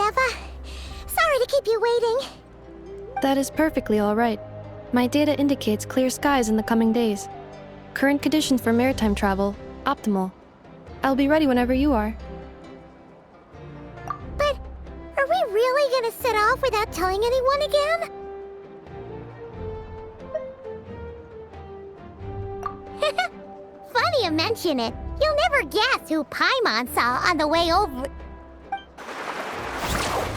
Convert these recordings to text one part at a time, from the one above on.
Neva. Sorry to keep you waiting. That is perfectly all right. My data indicates clear skies in the coming days. Current conditions for maritime travel, optimal. I'll be ready whenever you are. But are we really gonna set off without telling anyone again? Funny you mention it. You'll never guess who Paimon saw on the way over.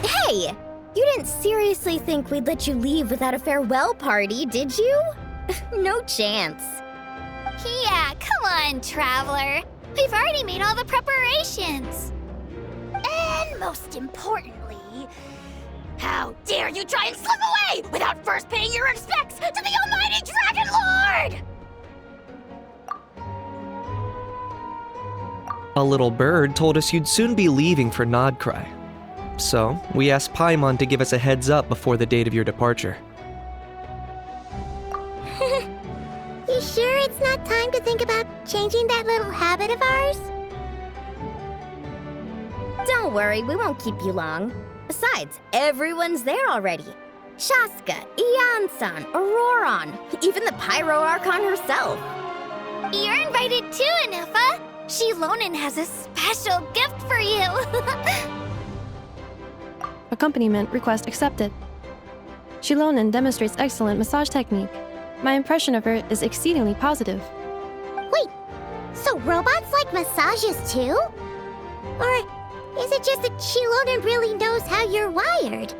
Hey! You didn't seriously think we'd let you leave without a farewell party, did you? No chance. Yeah, come on, Traveler. We've already made all the preparations. And most importantly, how dare you try and slip away without first paying your respects to the almighty Dragon Lord! A little bird told us you'd soon be leaving for Nodcry. So, we asked Paimon to give us a heads up before the date of your departure. You sure it's not time to think about changing that little habit of ours? Don't worry, we won't keep you long. Besides, everyone's there already. Shaska, Ian-san, Auroron, even the Pyro Archon herself. You're invited too, Anefa. Shilonen has a special gift for you. Accompaniment request accepted. Shilonen demonstrates excellent massage technique. My impression of her is exceedingly positive. Wait, so robots like massages too? Or is it just that Shilonen really knows how you're wired?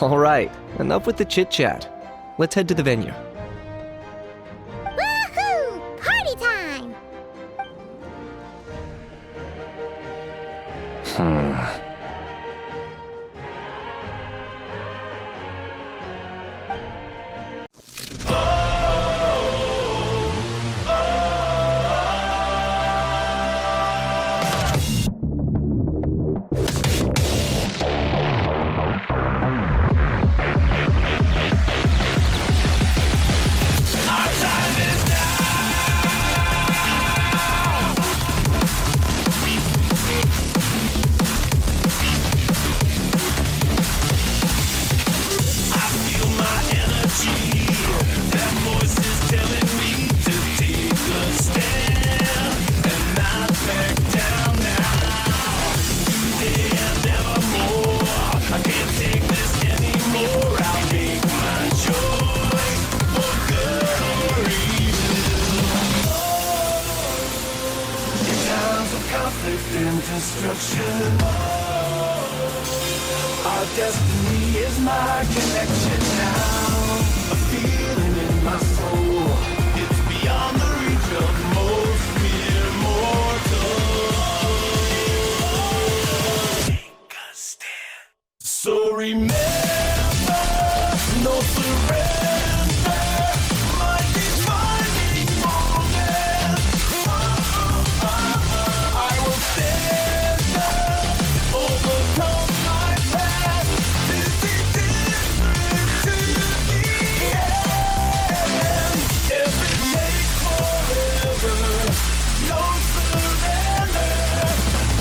Alright, enough with the chit-chat. Let's head to the venue. Woohoo! Party time! Destruction. Our destiny is my connection now. A feeling in my soul. It's beyond the reach of most mere mortals. Take a stand. So remember, no surrender. My defining moment. I will stand up, overcome my past. This is different to the end. If it takes forever, no surrender.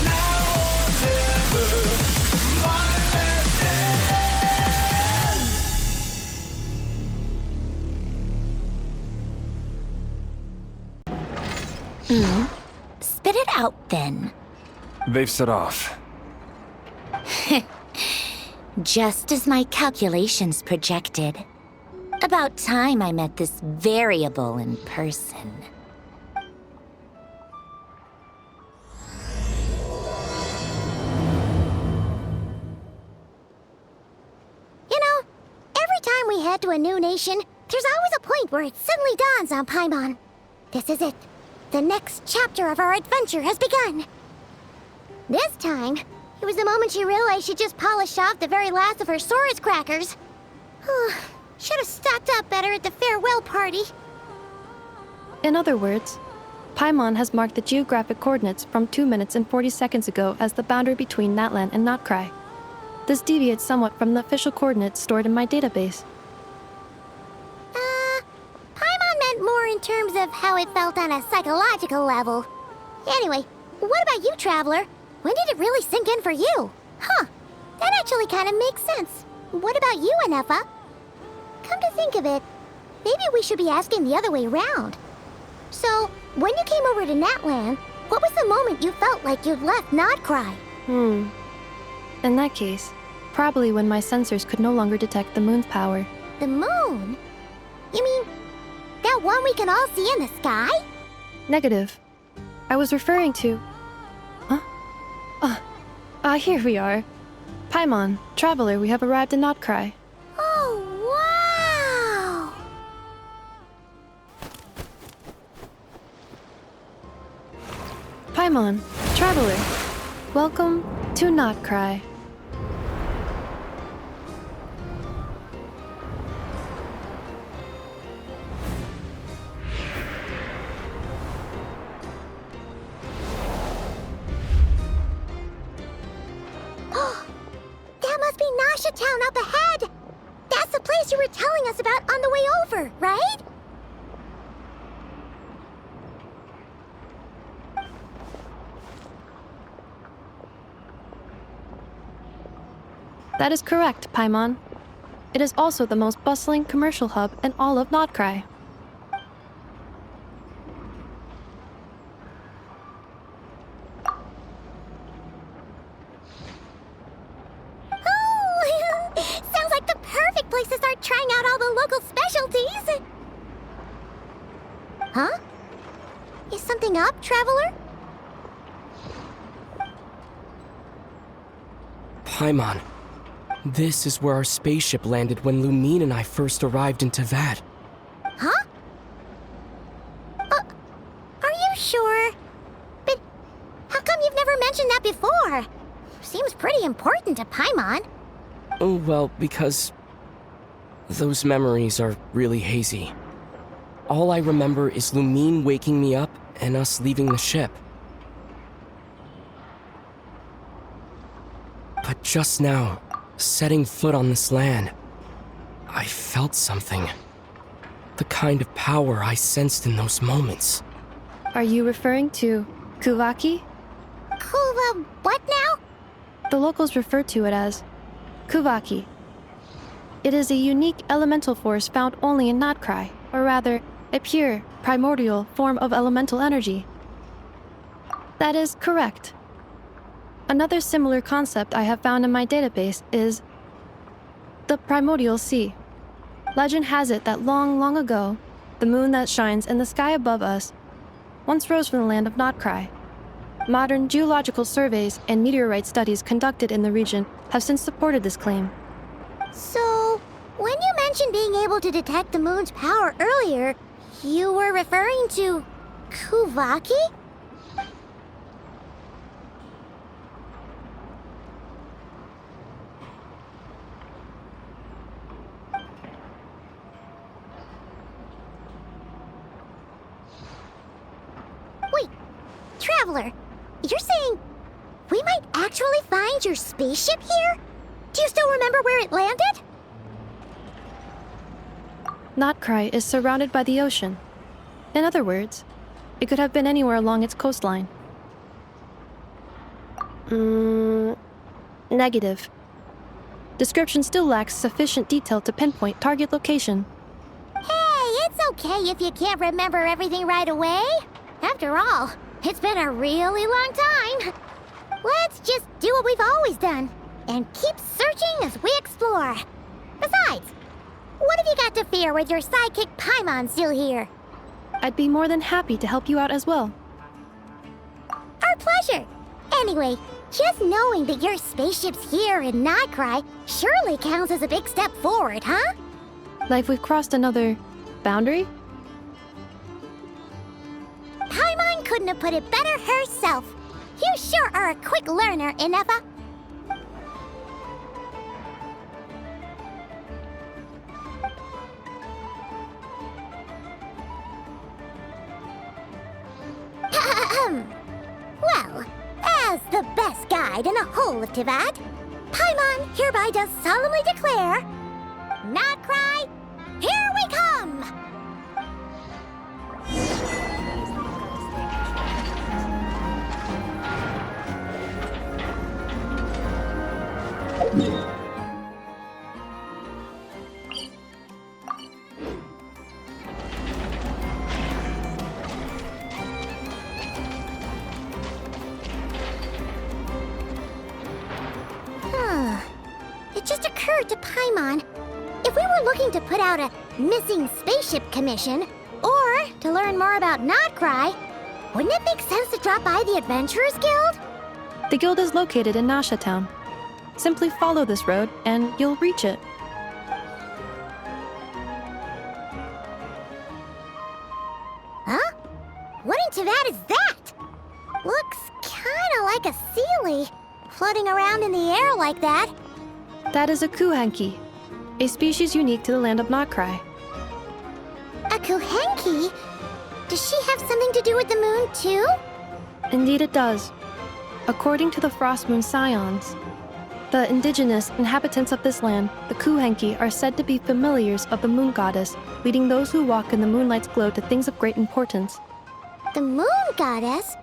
Now or never, my last stand. Spit it out, then. They've set off. Just as my calculations projected. About time I met this variable in person. You know, every time we head to a new nation, there's always a point where it suddenly dawns on Paimon. This is it. The next chapter of our adventure has begun. This time, it was the moment she realized she just polished off the very last of her Saurus crackers. Should have stocked up better at the farewell party. In other words, Paimon has marked the geographic coordinates from 2 minutes and 40 seconds ago as the boundary between Natlan and Notcry. This deviates somewhat from the official coordinates stored in my database. Paimon meant more in terms of how it felt on a psychological level. Anyway, what about you, Traveler? When did it really sink in for you? Huh. That actually kind of makes sense. What about you, Anefa? Come to think of it, maybe we should be asking the other way around. So, when you came over to Natlan, what was the moment you felt like you'd left Nodcry? In that case, probably when my sensors could no longer detect the moon's power. The moon? You mean that one we can all see in the sky? Negative. I was referring to... Huh? Here we are. Paimon, Traveler, we have arrived in Notcry. Oh, wow! Paimon, Traveler, welcome to Notcry. That must be Nasha Town up ahead! That's the place you were telling us about on the way over, right? That is correct, Paimon. It is also the most bustling commercial hub in all of Notcry. Oh, sounds like the perfect place to start trying out all the local specialties. Huh? Is something up, Traveler? Paimon, this is where our spaceship landed when Lumine and I first arrived in Teyvat. Huh? Are you sure? But how come you've never mentioned that before? Seems pretty important to Paimon. Oh, well, because those memories are really hazy. All I remember is Lumine waking me up and us leaving the ship. But just now, setting foot on this land, I felt something. The kind of power I sensed in those moments. Are you referring to Kuvaki? What now? The locals refer to it as Kuvaki. It is a unique elemental force found only in Notcry, or rather, a pure, primordial form of elemental energy. That is correct. Another similar concept I have found in my database is the primordial sea. Legend has it that long, long ago, the moon that shines in the sky above us once rose from the land of Notcry. Modern geological surveys and meteorite studies conducted in the region have since supported this claim. So, when you mentioned being able to detect the moon's power earlier, you were referring to Kuvaki? Wait, Traveler, you're saying we might actually find your spaceship here? Do you still remember where it landed? Notcry is surrounded by the ocean. In other words, it could have been anywhere along its coastline. Negative. Description still lacks sufficient detail to pinpoint target location. Hey, it's okay if you can't remember everything right away. After all, it's been a really long time. Let's just do what we've always done and keep searching as we explore. Besides, what have you got to fear with your sidekick Paimon still here? I'd be more than happy to help you out as well. Our pleasure. Anyway, just knowing that your spaceship's here in Notcry surely counts as a big step forward, huh? Like we've crossed another boundary? Paimon couldn't have put it better herself. You sure are a quick learner, Inefa. Well, as the best guide in the whole of Teyvat, Paimon hereby does solemnly declare, Notcry, here we come! road to Paimon. If we were looking to put out a missing spaceship commission, or to learn more about Nodcry, wouldn't it make sense to drop by the Adventurers Guild? The guild is located in Nasha Town. Simply follow this road and you'll reach it. Huh? What in Tavad is that? Looks kinda like a Sealy, floating around in the air like that. That is a Kuhanki, a species unique to the land of Nodcry. A Kuhenki? Does she have something to do with the moon, too? Indeed it does. According to the Frost Moon Scions, the indigenous inhabitants of this land, the Kuhenki, are said to be familiars of the moon goddess, leading those who walk in the moonlight's glow to things of great importance. The moon goddess?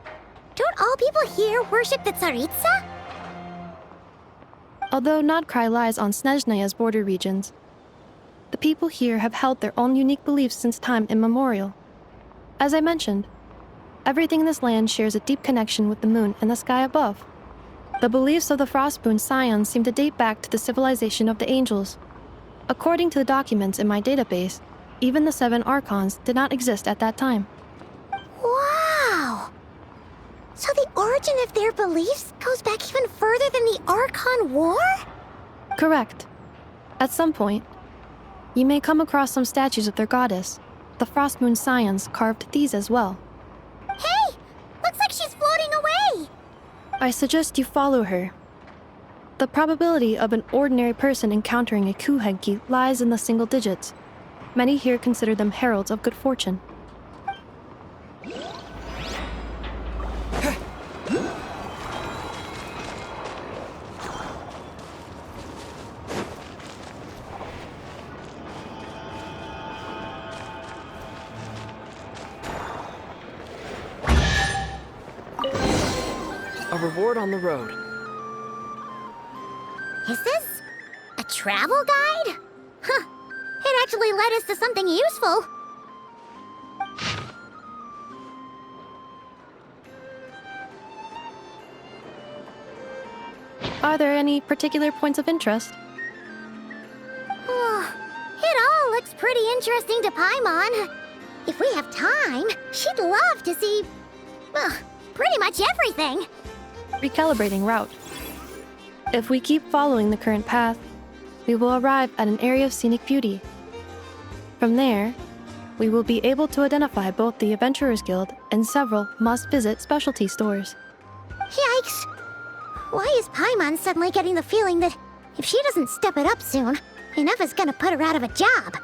Don't all people here worship the Tsaritsa? Although Nodcry lies on Snezhnaya's border regions, the people here have held their own unique beliefs since time immemorial. As I mentioned, everything in this land shares a deep connection with the moon and the sky above. The beliefs of the Frostmoon Scions seem to date back to the civilization of the angels. According to the documents in my database, even the 7 Archons did not exist at that time. Wow! So the origin of their beliefs goes back even further than the Archon War? Correct. At some point, you may come across some statues of their goddess. The Frostmoon Scions carved these as well. Hey! Looks like she's floating away! I suggest you follow her. The probability of an ordinary person encountering a Kuhenki lies in the single digits. Many here consider them heralds of good fortune. A reward on the road. Is this a travel guide? Huh. It actually led us to something useful. Are there any particular points of interest? It all looks pretty interesting to Paimon. If we have time, she'd love to see, pretty much everything. Recalibrating route. If we keep following the current path, we will arrive at an area of scenic beauty. From there, we will be able to identify both the Adventurers Guild and several must-visit specialty stores. Yikes! Why is Paimon suddenly getting the feeling that if she doesn't step it up soon, enough is gonna put her out of a job?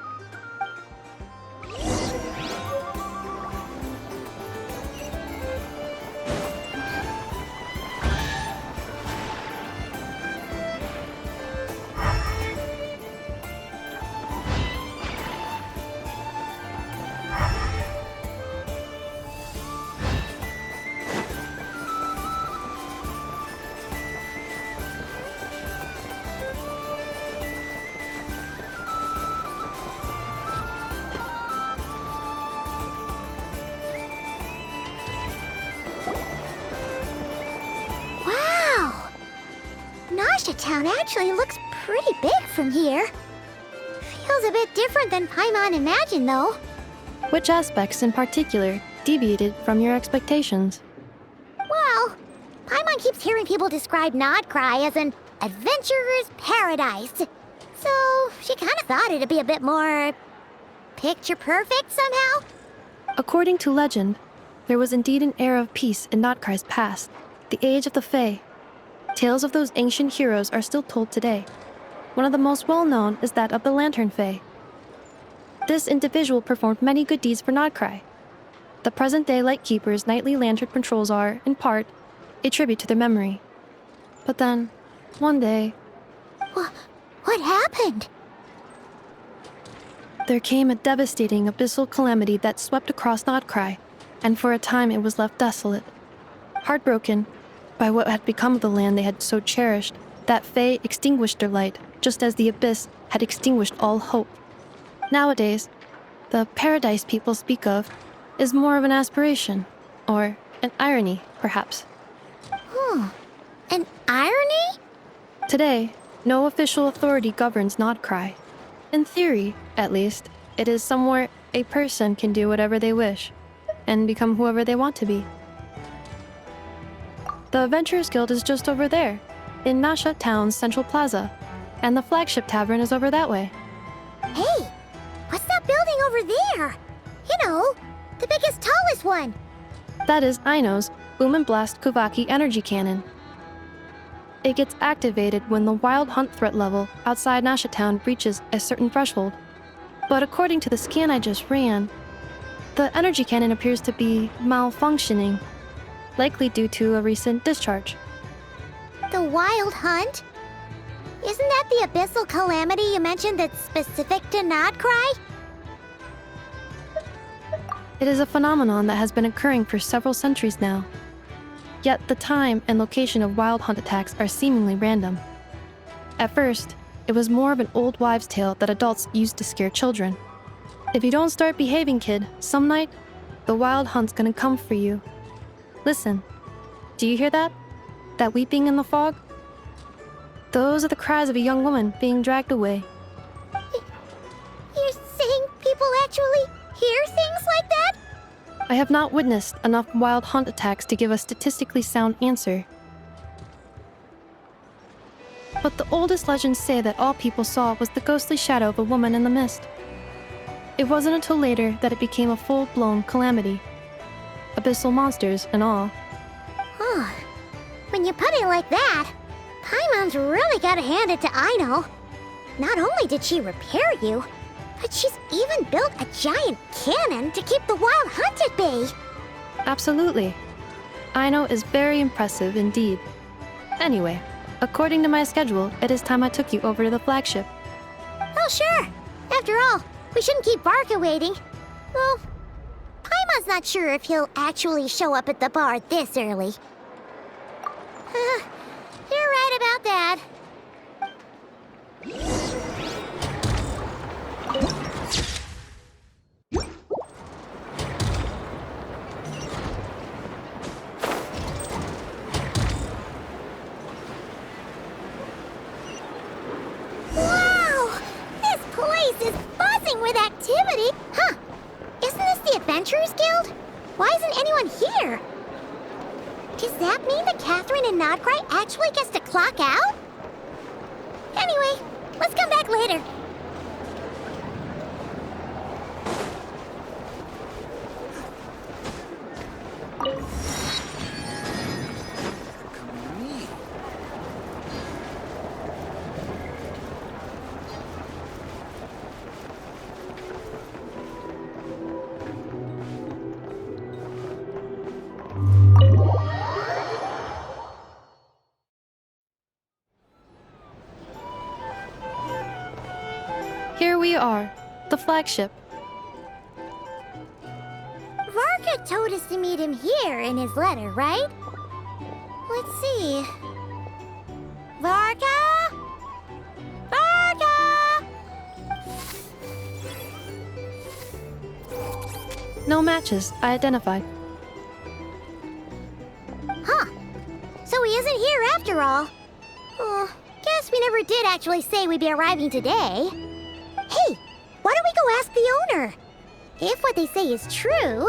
Nasha Town actually looks pretty big from here. Feels a bit different than Paimon imagined, though. Which aspects in particular deviated from your expectations? Well, Paimon keeps hearing people describe Nodcry as an adventurer's paradise. So she kind of thought it'd be a bit more picture perfect somehow. According to legend, there was indeed an era of peace in Nodcry's past, the age of the Fae. Tales of those ancient heroes are still told today. One of the most well-known is that of the Lantern Fae. This individual performed many good deeds for Nodcry. The present-day Lightkeeper's nightly lantern patrols are, in part, a tribute to their memory. But then, one day, What happened? there came a devastating abyssal calamity that swept across Nodcry, and for a time it was left desolate. Heartbroken by what had become of the land they had so cherished, that Fae extinguished their light, just as the abyss had extinguished all hope. Nowadays, the paradise people speak of is more of an aspiration, or an irony, perhaps. An irony? Today, No official authority governs Nodcry. In theory, at least, it is somewhere a person can do whatever they wish and become whoever they want to be. The Adventurers Guild is just over there, in Nasha Town's Central Plaza, and the flagship tavern is over that way. Hey, what's that building over there? You know, the biggest, tallest one. That is Aino's Boom and Blast Kuvaki energy cannon. It gets activated when the wild hunt threat level outside Nasha Town reaches a certain threshold. But according to the scan I just ran, the energy cannon appears to be malfunctioning, likely due to a recent discharge. The wild hunt? Isn't that the abyssal calamity you mentioned that's specific to Nodcry? It is a phenomenon that has been occurring for several centuries now. Yet the time and location of wild hunt attacks are seemingly random. At first, it was more of an old wives' tale that adults used to scare children. If you don't start behaving, kid, some night, the wild hunt's gonna come for you. Listen, do you hear that? That weeping in the fog? Those are the cries of a young woman being dragged away. You're saying people actually hear things like that? I have not witnessed enough wild hunt attacks to give a statistically sound answer. But the oldest legends say that all people saw was the ghostly shadow of a woman in the mist. It wasn't until later that it became a full-blown calamity. Abyssal monsters and all. Oh, when you put it like that, Paimon's really gotta hand it to Aino. Not only did she repair you, but she's even built a giant cannon to keep the wild hunt at bay. Absolutely. Aino is very impressive indeed. Anyway, according to my schedule, it is time I took you over to the flagship. Oh, sure. After all, we shouldn't keep Barca waiting. Well, Paimon's not sure if he'll actually show up at the bar this early. You're right about that. Wow! This place is buzzing with activity! Huh! Isn't this the Adventurers Guild? Why isn't anyone here? Does that mean that Catherine and Nodcry actually gets to clock out? Anyway, let's come back later. Here we are, the flagship. Varka told us to meet him here in his letter, right? Let's see. Varka? Varka! No matches, I identified. Huh. So he isn't here after all. Oh, guess we never did actually say we'd be arriving today. Hey, why don't we go ask the owner? If what they say is true,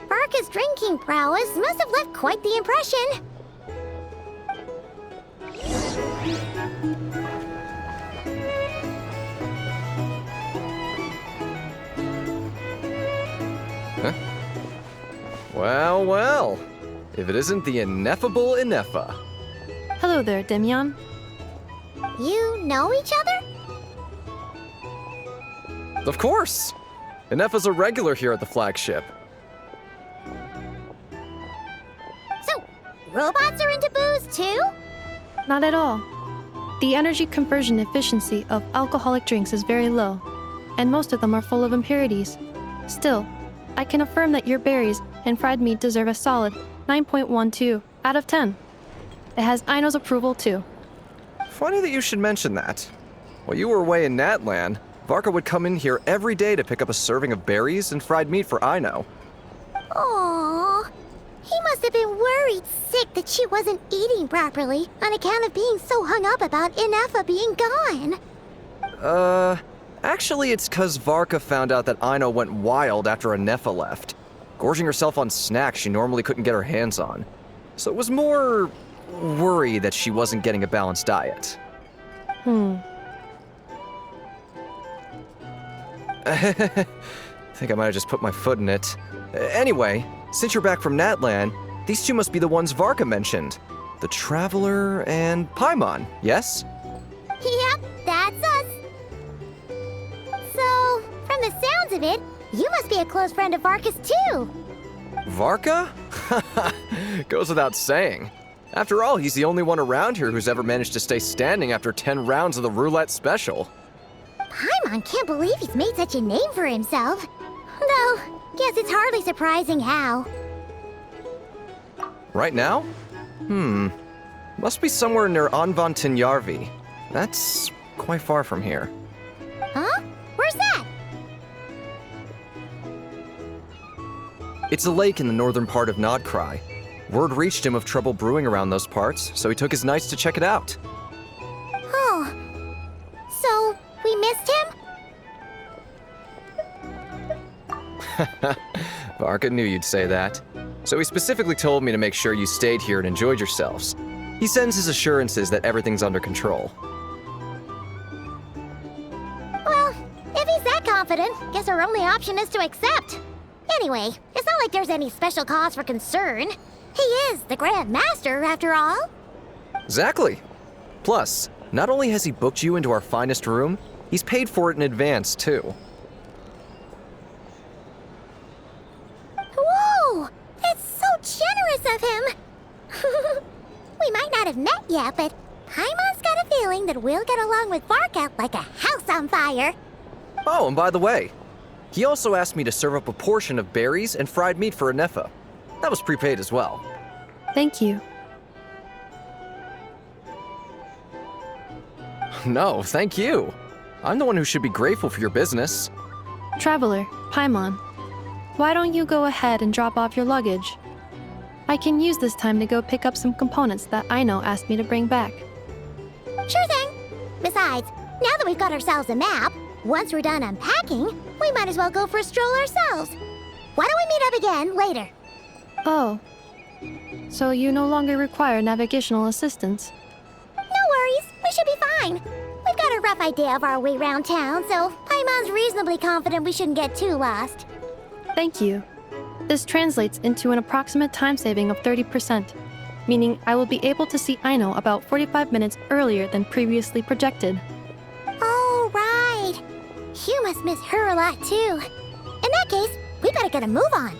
Barca's drinking prowess must have left quite the impression. Huh? Well, well. If it isn't the ineffable Ineffa. Hello there, Demian. You know each other? Of course! Ineffa's a regular here at the flagship. So, robots are into booze too? Not at all. The energy conversion efficiency of alcoholic drinks is very low, and most of them are full of impurities. Still, I can affirm that your berries and fried meat deserve a solid 9.12 out of 10. It has Aino's approval too. Funny that you should mention that. While you were away in Natlan, Varka would come in here every day to pick up a serving of berries and fried meat for Aino. Aww, He must have been worried sick that she wasn't eating properly on account of being so hung up about Ineffa being gone. Actually, it's 'cause Varka found out that Aino went wild after Ineffa left, gorging herself on snacks she normally couldn't get her hands on. So it was more worry that she wasn't getting a balanced diet. Think I might have just put my foot in it. Anyway, since you're back from Natlan, these two must be the ones Varka mentioned. The Traveler and Paimon, yes? Yep, that's us. So, from the sounds of it, you must be a close friend of Varka's too. Varka? Goes without saying. After all, he's the only one around here who's ever managed to stay standing after 10 rounds of the roulette special. Paimon can't believe he's made such a name for himself. Though, guess it's hardly surprising how. Right now? Must be somewhere near Anvan Tinyarvi. That's quite far from here. Huh? Where's that? It's a lake in the northern part of Nodcry. Word reached him of trouble brewing around those parts, so he took his knights to check it out. Oh. So, we missed him? Varka knew you'd say that. So he specifically told me to make sure you stayed here and enjoyed yourselves. He sends his assurances that everything's under control. Well, if he's that confident, guess our only option is to accept. Anyway, it's not like there's any special cause for concern. He is the Grand Master, after all. Exactly. Plus, not only has he booked you into our finest room, he's paid for it in advance, too. Whoa! It's so generous of him! We might not have met yet, but Paimon's got a feeling that we'll get along with Varka like a house on fire. Oh, and by the way, he also asked me to serve up a portion of berries and fried meat for Ineffa. That was prepaid as well. Thank you. No, thank you. I'm the one who should be grateful for your business. Traveler, Paimon, why don't you go ahead and drop off your luggage? I can use this time to go pick up some components that Aino asked me to bring back. Sure thing. Besides, now that we've got ourselves a map, once we're done unpacking, we might as well go for a stroll ourselves. Why don't we meet up again later? Oh. So you no longer require navigational assistance? No worries, we should be fine. We've got a rough idea of our way around town, so Paimon's reasonably confident we shouldn't get too lost. Thank you. This translates into an approximate time saving of 30%, meaning I will be able to see Aino about 45 minutes earlier than previously projected. Oh, right. You must miss her a lot, too. In that case, we better get a move on.